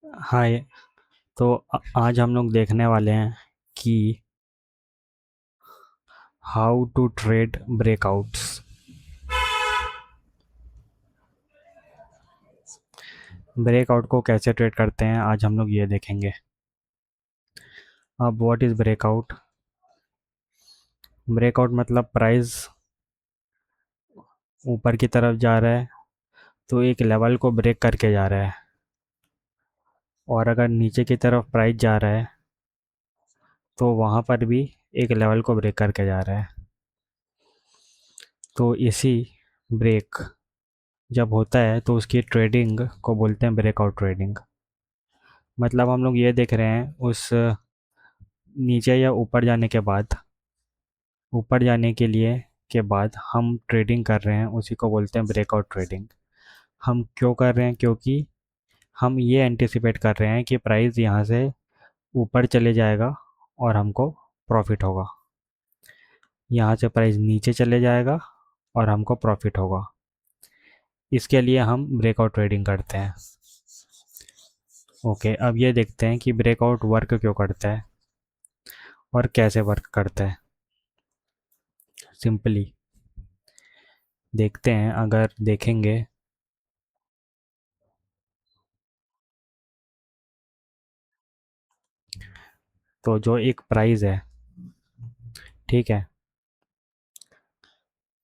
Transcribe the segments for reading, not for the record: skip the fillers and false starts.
हाय। तो आज हम लोग देखने वाले हैं कि how to trade breakouts. Breakout को कैसे ट्रेड करते हैं आज हम लोग ये देखेंगे। अब व्हाट इज़ ब्रेकआउट? ब्रेकआउट मतलब प्राइस ऊपर की तरफ जा रहा है तो एक लेवल को ब्रेक करके जा रहा है, और अगर नीचे की तरफ प्राइस जा रहा है तो वहाँ पर भी एक लेवल को ब्रेक करके जा रहा है। तो इसी ब्रेक जब होता है तो उसकी ट्रेडिंग को बोलते हैं ब्रेकआउट ट्रेडिंग। मतलब हम लोग ये देख रहे हैं उस नीचे या ऊपर जाने के लिए के बाद हम ट्रेडिंग कर रहे हैं, उसी को बोलते हैं ब्रेकआउट ट्रेडिंग। हम क्यों कर रहे हैं? क्योंकि हम ये एंटिसिपेट कर रहे हैं कि प्राइस यहाँ से ऊपर चले जाएगा और हमको प्रॉफिट होगा, यहाँ से प्राइस नीचे चले जाएगा और हमको प्रॉफिट होगा। इसके लिए हम ब्रेकआउट ट्रेडिंग करते हैं। ओके, अब ये देखते हैं कि ब्रेकआउट वर्क क्यों करता है और कैसे वर्क करता है। सिंपली देखते हैं। अगर देखेंगे तो जो एक प्राइस है, ठीक है,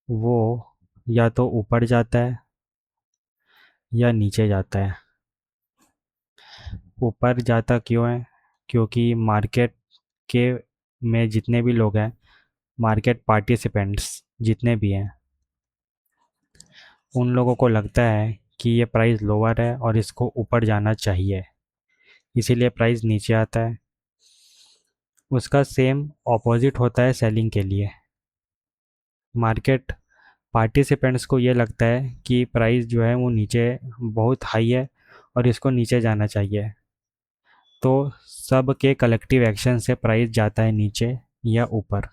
वो या तो ऊपर जाता है या नीचे जाता है। ऊपर जाता क्यों है? क्योंकि मार्केट के में जितने भी लोग हैं, मार्केट पार्टिसिपेंट्स जितने भी हैं, उन लोगों को लगता है कि ये प्राइस लोअर है और इसको ऊपर जाना चाहिए, इसीलिए प्राइस नीचे आता है। उसका सेम ऑपोजिट होता है सेलिंग के लिए। मार्केट पार्टिसिपेंट्स को ये लगता है कि प्राइस जो है वो नीचे बहुत हाई है और इसको नीचे जाना चाहिए, तो सब के कलेक्टिव एक्शन से प्राइस जाता है नीचे या ऊपर।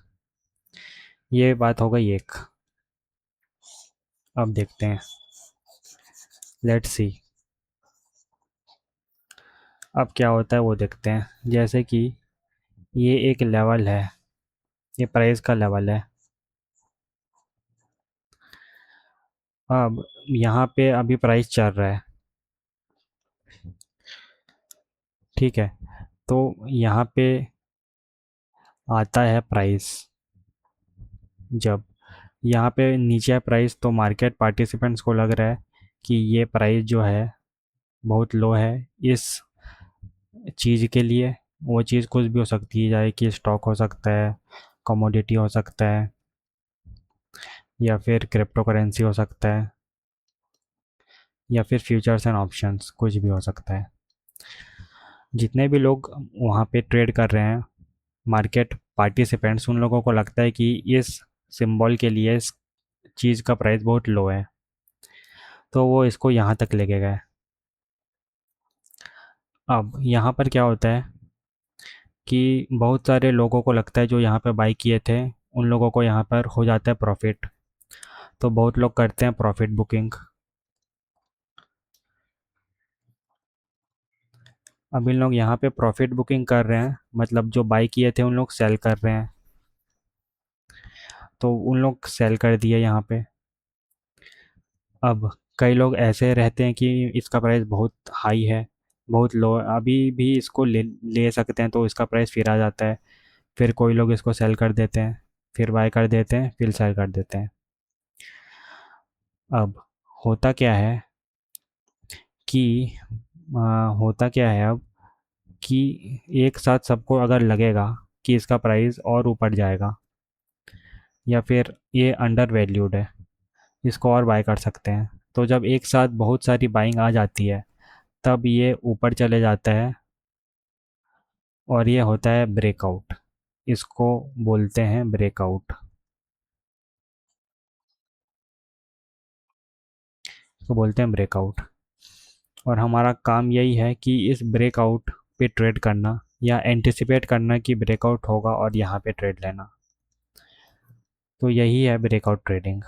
ये बात हो गई एक। अब देखते हैं, लेट्स सी अब क्या होता है वो देखते हैं। जैसे कि ये एक लेवल है, ये प्राइस का लेवल है। अब यहाँ पे अभी प्राइस चल रहा है, ठीक है। तो यहाँ पे आता है प्राइस, जब यहाँ पे नीचे है प्राइस तो मार्केट पार्टिसिपेंट्स को लग रहा है कि ये प्राइस जो है बहुत लो है इस चीज़ के लिए। वो चीज़ कुछ भी हो सकती है, चाहे कि स्टॉक हो सकता है, कमोडिटी हो सकता है, या फिर क्रिप्टो करेंसी हो सकता है, या फिर फ्यूचर्स एंड ऑप्शंस, कुछ भी हो सकता है। जितने भी लोग वहाँ पे ट्रेड कर रहे हैं, मार्केट पार्टिसिपेंट्स, उन लोगों को लगता है कि इस सिंबल के लिए इस चीज़ का प्राइस बहुत लो है, तो वो इसको यहाँ तक लेके गए। अब यहाँ पर क्या होता है कि बहुत सारे लोगों को लगता है जो यहाँ पे बाई किए थे, उन लोगों को यहाँ पर हो जाता है प्रॉफिट, तो बहुत लोग करते हैं प्रॉफिट बुकिंग। अब इन लोग यहाँ पे प्रॉफिट बुकिंग कर रहे हैं, मतलब जो बाई किए थे उन लोग सेल कर रहे हैं, तो उन लोग सेल कर दिए यहाँ पे। अब कई लोग ऐसे रहते हैं कि इसका प्राइस बहुत हाई है, बहुत लो है, अभी भी इसको ले ले सकते हैं, तो इसका प्राइस फिर आ जाता है। फिर कोई लोग इसको सेल कर देते हैं, फिर बाय कर देते हैं, फिर सेल कर देते हैं। अब होता क्या है कि होता क्या है अब कि एक साथ सबको अगर लगेगा कि इसका प्राइस और ऊपर जाएगा या फिर ये अंडर वैल्यूड है, इसको और बाय कर सकते हैं, तो जब एक साथ बहुत सारी बाइंग आ जाती है तब ये ऊपर चले जाता है और ये होता है ब्रेकआउट। इसको बोलते हैं ब्रेकआउट, इसको बोलते हैं ब्रेकआउट। और हमारा काम यही है कि इस ब्रेकआउट पे ट्रेड करना या एंटिसिपेट करना कि ब्रेकआउट होगा और यहाँ पे ट्रेड लेना। तो यही है ब्रेकआउट ट्रेडिंग।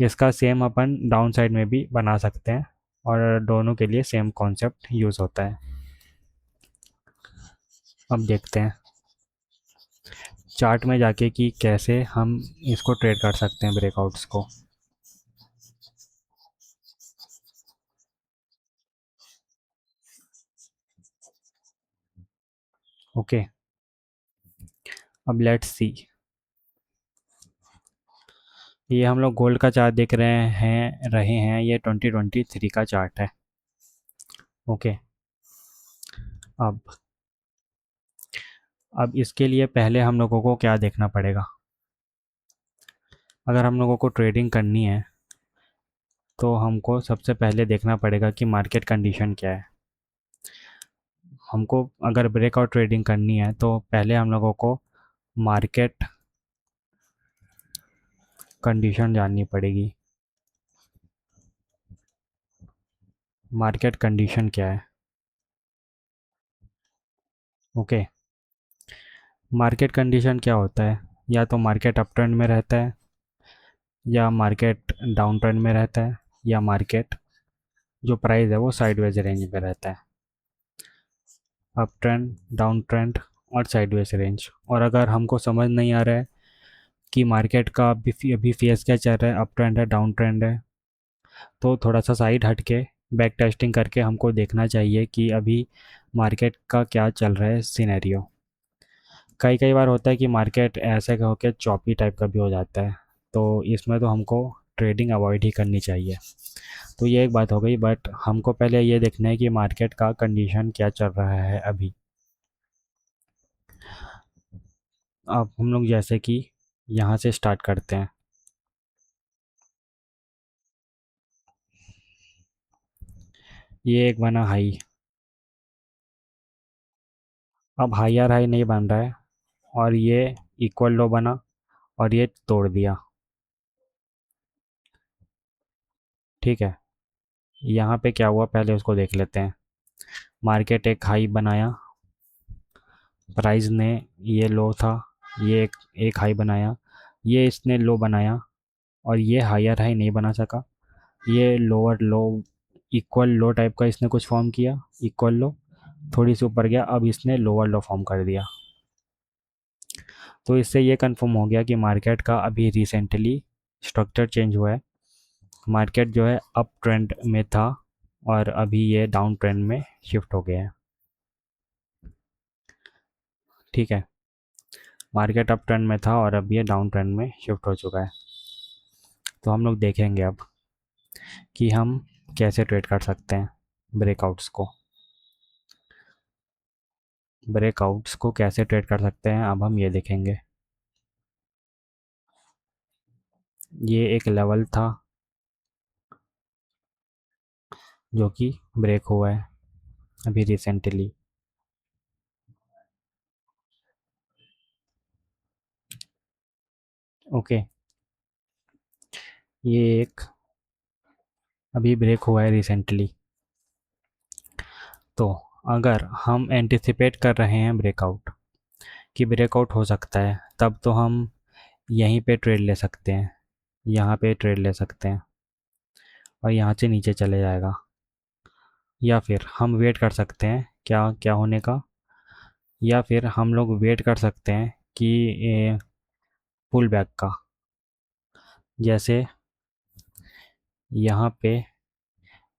इसका सेम अपन डाउन साइड में भी बना सकते हैं और दोनों के लिए सेम कॉन्सेप्ट यूज़ होता है। अब देखते हैं चार्ट में जाके कि कैसे हम इसको ट्रेड कर सकते हैं ब्रेकआउट्स को। ओके, अब लेट्स सी। ये हम लोग गोल्ड का चार्ट देख रहे हैं ये 2023 का चार्ट है। ओके, अब इसके लिए पहले हम लोगों को क्या देखना पड़ेगा। अगर हम लोगों को ट्रेडिंग करनी है तो हमको सबसे पहले देखना पड़ेगा कि मार्केट कंडीशन क्या है। हमको अगर ब्रेकआउट ट्रेडिंग करनी है तो पहले हम लोगों को मार्केट कंडीशन जाननी पड़ेगी। मार्केट कंडीशन क्या है? ओके, मार्केट कंडीशन क्या होता है? या तो मार्केट अप ट्रेंड में रहता है, या मार्केट डाउन ट्रेंड में रहता है, या मार्केट जो प्राइस है वो साइडवेज रेंज में रहता है। अप ट्रेंड, डाउन ट्रेंड और साइडवेज रेंज। और अगर हमको समझ नहीं आ रहा है कि मार्केट का अभी फेस क्या चल रहा है, अप ट्रेंड है डाउन ट्रेंड है, तो थोड़ा सा साइड हट के बैक टेस्टिंग करके हमको देखना चाहिए कि अभी मार्केट का क्या चल रहा है सिनेरियो। कई कई बार होता है कि मार्केट ऐसे का होकर चॉपी टाइप का भी हो जाता है, तो इसमें तो हमको ट्रेडिंग अवॉइड ही करनी चाहिए। तो ये एक बात हो गई, बट हमको पहले ये देखना है कि मार्केट का कंडीशन क्या चल रहा है अभी। अब हम लोग जैसे कि यहाँ से स्टार्ट करते हैं। ये एक बना हाई। अब हायर हाई नहीं बन रहा है, और ये इक्वल लो बना और ये तोड़ दिया। ठीक है, यहाँ पे क्या हुआ पहले उसको देख लेते हैं। मार्केट एक हाई बनाया, प्राइस ने, ये लो था, ये एक हाई बनाया, ये इसने लो बनाया, और ये हायर हाई नहीं बना सका। ये लोअर लो, इक्वल लो टाइप का इसने कुछ फॉर्म किया, इक्वल लो, थोड़ी सी ऊपर गया, अब इसने लोअर लो फॉर्म कर दिया। तो इससे ये कंफर्म हो गया कि मार्केट का अभी रिसेंटली स्ट्रक्चर चेंज हुआ है। मार्केट जो है अप ट्रेंड में था और अभी ये डाउन ट्रेंड में शिफ्ट हो गया है। ठीक है, मार्केट अप ट्रेंड में था और अब ये डाउन ट्रेंड में शिफ्ट हो चुका है। तो हम लोग देखेंगे अब कि हम कैसे ट्रेड कर सकते हैं ब्रेकआउट्स को। ब्रेकआउट्स को कैसे ट्रेड कर सकते हैं अब हम ये देखेंगे। ये एक लेवल था जो कि ब्रेक हुआ है अभी रिसेंटली। ओके, ये एक अभी ब्रेक हुआ है रिसेंटली। तो अगर हम एंटिसिपेट कर रहे हैं ब्रेकआउट, कि ब्रेकआउट हो सकता है, तब तो हम यहीं पे ट्रेड ले सकते हैं, यहाँ पे ट्रेड ले सकते हैं और यहाँ से नीचे चले जाएगा। या फिर हम वेट कर सकते हैं क्या क्या होने का, या फिर हम लोग वेट कर सकते हैं कि पुल बैक का। जैसे यहाँ पे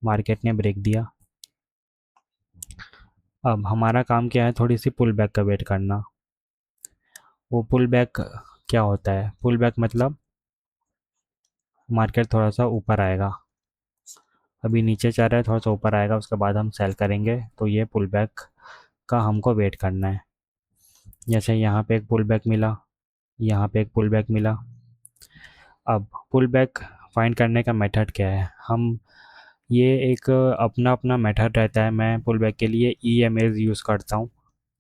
मार्केट ने ब्रेक दिया, अब हमारा काम क्या है, थोड़ी सी पुल बैक का वेट करना। वो पुल बैक क्या होता है? पुल बैक मतलब मार्केट थोड़ा सा ऊपर आएगा, अभी नीचे चल रहा है, थोड़ा सा ऊपर आएगा, उसके बाद हम सेल करेंगे, तो ये पुल बैक का हमको वेट करना है। जैसे यहाँ पे एक पुल बैक मिला, यहाँ पे एक पुल बैक मिला। अब पुल बैक फाइंड करने का मेथड क्या है? हम ये एक अपना अपना मेथड रहता है। मैं पुल बैक के लिए EMAs यूज़ करता हूँ,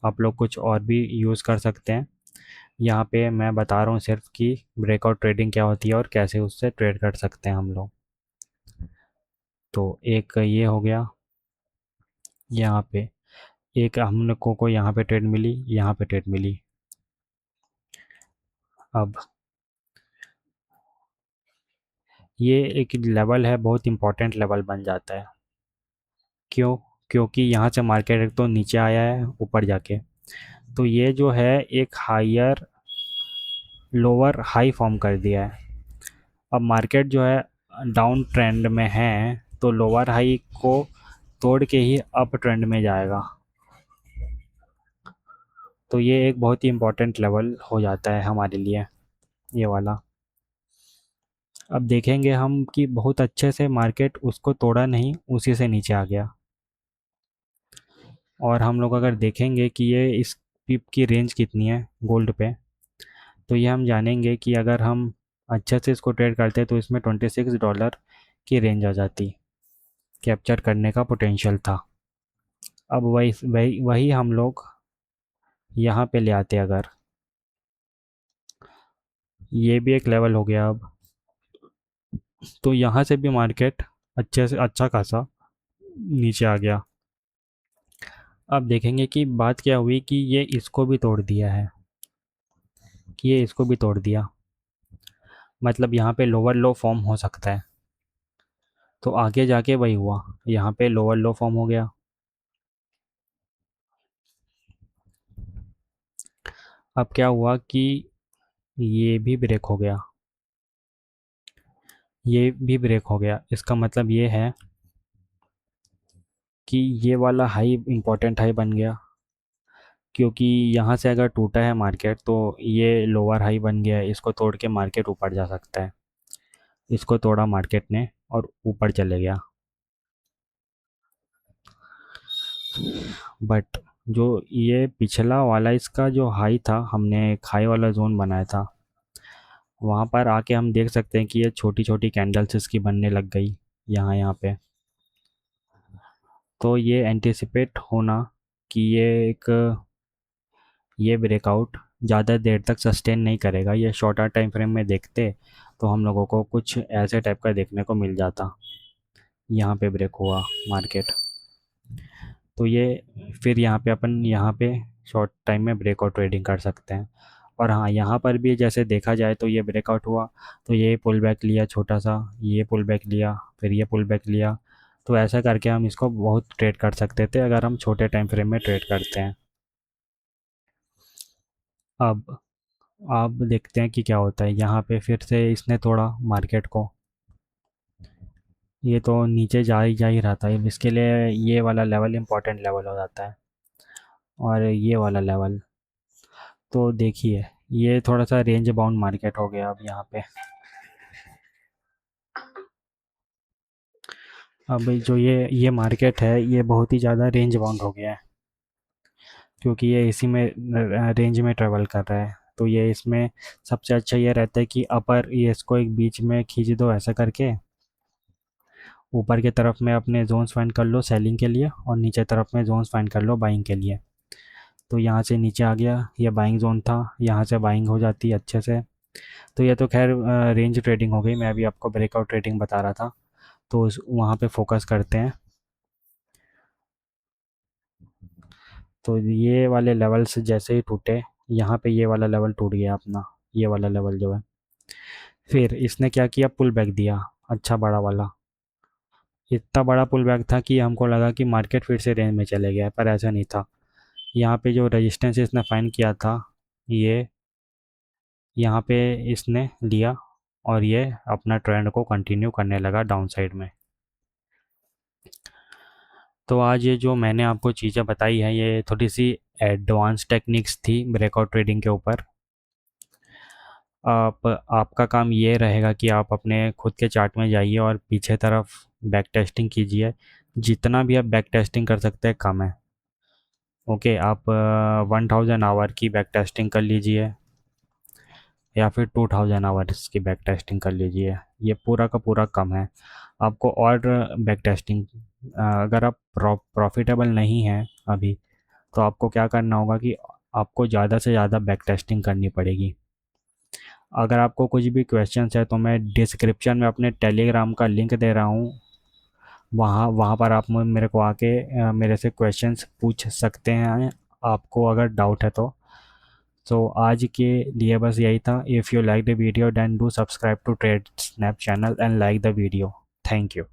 आप लोग कुछ और भी यूज़ कर सकते हैं। यहाँ पे मैं बता रहा हूँ सिर्फ कि ब्रेकआउट ट्रेडिंग क्या होती है और कैसे उससे ट्रेड कर सकते हैं हम लोग। तो एक ये हो गया, यहाँ पे एक हम लोग को यहाँ पे ट्रेड मिली, यहाँ पे ट्रेड मिली। अब ये एक लेवल है, बहुत इंपॉर्टेंट लेवल बन जाता है। क्यों? क्योंकि यहाँ से मार्केट एक तो नीचे आया है ऊपर जाके, तो ये जो है एक हायर लोअर हाई फॉर्म कर दिया है। अब मार्केट जो है डाउन ट्रेंड में है, तो लोअर हाई को तोड़ के ही अप ट्रेंड में जाएगा। तो ये एक बहुत ही इम्पोर्टेंट लेवल हो जाता है हमारे लिए, ये वाला। अब देखेंगे हम कि बहुत अच्छे से मार्केट उसको तोड़ा नहीं, उसी से नीचे आ गया। और हम लोग अगर देखेंगे कि ये इस पिप की रेंज कितनी है गोल्ड पे, तो ये हम जानेंगे कि अगर हम अच्छे से इसको ट्रेड करते तो इसमें $26 की रेंज आ जाती, कैप्चर करने का पोटेंशियल था। अब वही वही वही हम लोग यहाँ पे ले आते अगर, ये भी एक लेवल हो गया अब। तो यहाँ से भी मार्केट अच्छे से अच्छा खासा नीचे आ गया। अब देखेंगे कि बात क्या हुई कि ये इसको भी तोड़ दिया है, कि ये इसको भी तोड़ दिया, मतलब यहाँ पे लोअर लो फॉर्म हो सकता है। तो आगे जाके वही हुआ, यहाँ पे लोअर लो फॉर्म हो गया। अब क्या हुआ कि ये भी ब्रेक हो गया, ये भी ब्रेक हो गया। इसका मतलब ये है कि ये वाला हाई इम्पोर्टेंट हाई बन गया, क्योंकि यहाँ से अगर टूटा है मार्केट तो ये लोअर हाई बन गया है, इसको तोड़ के मार्केट ऊपर जा सकता है। इसको तोड़ा मार्केट ने और ऊपर चले गया। बट जो ये पिछला वाला इसका जो हाई था, हमने एक हाई वाला जोन बनाया था, वहाँ पर आके हम देख सकते हैं कि ये छोटी छोटी कैंडल्स इसकी बनने लग गई यहाँ पे। तो ये एंटिसिपेट होना कि ये ब्रेकआउट ज़्यादा देर तक सस्टेन नहीं करेगा, ये शॉर्टर टाइम फ्रेम में देखते तो हम लोगों को कुछ ऐसे टाइप का देखने को मिल जाता। यहाँ पे ब्रेक हुआ मार्केट, तो ये फिर यहाँ पे अपन यहाँ पे शॉर्ट टाइम में ब्रेकआउट ट्रेडिंग कर सकते हैं। और हाँ, यहाँ पर भी जैसे देखा जाए तो ये ब्रेकआउट हुआ, तो ये पुल बैक लिया छोटा सा, ये पुल बैक लिया, फिर ये पुल बैक लिया। तो ऐसा करके हम इसको बहुत ट्रेड कर सकते थे अगर हम छोटे टाइम फ्रेम में ट्रेड करते हैं। अब आप देखते हैं कि क्या होता है। यहाँ पे फिर से इसने तोड़ा मार्केट को, ये तो नीचे जा ही रहा था। इसके लिए ये वाला लेवल इम्पोर्टेंट लेवल हो जाता है, और ये वाला लेवल तो देखिए, ये थोड़ा सा रेंज बाउंड मार्केट हो गया अब यहाँ पे। अब जो ये मार्केट है ये बहुत ही ज़्यादा रेंज बाउंड हो गया है, क्योंकि ये इसी में रेंज में ट्रेवल कर रहा है। तो ये इसमें सबसे अच्छा ये रहता है कि अपर ये इसको एक बीच में खींच दो ऐसा करके, ऊपर की तरफ में अपने जोन्स फाइंड कर लो सेलिंग के लिए, और नीचे तरफ में जोन्स फाइंड कर लो बाइंग के लिए। तो यहाँ से नीचे आ गया, ये बाइंग जोन था, यहाँ से बाइंग हो जाती है अच्छे से। तो ये तो खैर रेंज ट्रेडिंग हो गई, मैं अभी आपको ब्रेकआउट ट्रेडिंग बता रहा था। तो वहाँ पे फोकस करते हैं। तो ये वाले लेवल्स जैसे ही टूटे, यहाँ पे ये वाला लेवल टूट गया अपना, ये वाला लेवल जो है। फिर इसने क्या किया, पुल बैक दिया, अच्छा बड़ा वाला। इतना बड़ा पुल बैक था कि हमको लगा कि मार्केट फिर से रेंज में चले गया है, पर ऐसा नहीं था। यहाँ पे जो रेजिस्टेंस इसने फाइंड किया था, ये यहाँ पे इसने लिया, और ये अपना ट्रेंड को कंटिन्यू करने लगा डाउन साइड में। तो आज ये जो मैंने आपको चीज़ें बताई हैं, ये थोड़ी सी एडवांस टेक्निक्स थी ब्रेकआउट ट्रेडिंग के ऊपर। आपका काम ये रहेगा कि आप अपने खुद के चार्ट में जाइए और पीछे तरफ बैक टेस्टिंग कीजिए। जितना भी आप बैक टेस्टिंग कर सकते हैं कम है। ओके, आप 1000 आवर की बैक टेस्टिंग कर लीजिए, या फिर 2000 आवर्स की बैक टेस्टिंग कर लीजिए, ये पूरा का पूरा कम है। आपको और बैक टेस्टिंग, अगर आप प्रॉफिटेबल नहीं हैं अभी, तो आपको क्या करना होगा कि आपको ज़्यादा से ज़्यादा बैक टेस्टिंग करनी पड़ेगी। अगर आपको कुछ भी क्वेश्चंस है तो मैं डिस्क्रिप्शन में अपने टेलीग्राम का लिंक दे रहा हूँ, वहाँ वहाँ पर आप मेरे को आके मेरे से क्वेश्चंस पूछ सकते हैं, आपको अगर डाउट है तो। सो आज के लिए बस यही था। If you like the video then do subscribe to trade snap channel and like the video. Thank you.